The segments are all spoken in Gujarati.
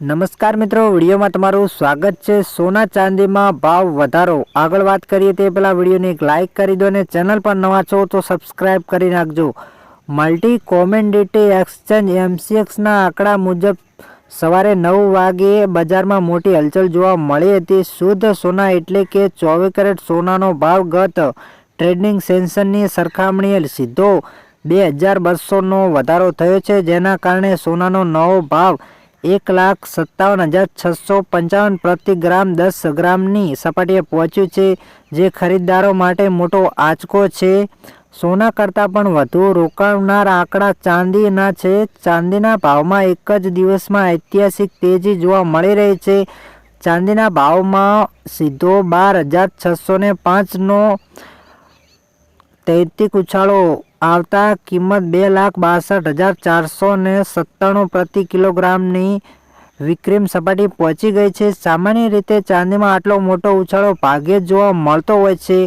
નમસ્કાર મિત્રો, વિડીયોમાં તમારું સ્વાગત છે। સોના ચાંદીમાં ભાવ વધારો આગળ વાત કરીએ તે પહેલાં વિડીયોને એક લાઇક કરી દો અને ચેનલ પર નવા છો તો સબસ્ક્રાઇબ કરી નાખજો। મલ્ટી કોમોડિટી એક્સચેન્જ MCXના આંકડા મુજબ સવારે 9 વાગ્યે બજારમાં મોટી હલચલ જોવા મળી હતી। શુદ્ધ સોના એટલે કે 24 કેરેટ સોનાનો ભાવ ગત ટ્રેડિંગ સેશનની સરખામણીએ સીધો 2200નો વધારો થયો છે, જેના કારણે સોનાનો નવો ભાવ 1,57,655 પ્રતિ ગ્રામ 10 ગ્રામની સપાટીએ પહોંચ્યું છે, જે ખરીદદારો માટે મોટો આંચકો છે। સોના કરતાં પણ વધુ રોકાણનાર આંકડા ચાંદીના છે। ચાંદીના ભાવમાં એક જ દિવસમાં ઐતિહાસિક તેજી જોવા મળી રહી છે। ચાંદીના ભાવમાં સીધો 12,605નો તૈતિક ઉછાળો આવતા કિંમત 2,62,497 પ્રતિ કિલોગ્રામની વિક્રમ સપાટી પહોંચી ગઈ છે। સામાન્ય રીતે ચાંદીમાં આટલો મોટો ઉછાળો ભાગ્યે જ જોવા મળતો હોય છે।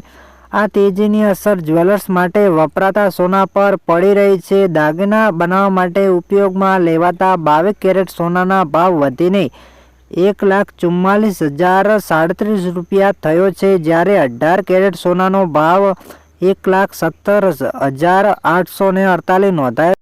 આ તેજીની અસર જ્વેલર્સ માટે વપરાતા સોના પર પડી રહી છે। દાગીના બનાવવા માટે ઉપયોગમાં લેવાતા 22 કેરેટ સોનાના ભાવ વધીને 1,44,037 રૂપિયા થયો છે, જ્યારે 18 કેરેટ સોનાનો ભાવ 1,17,848 નોંધાયો।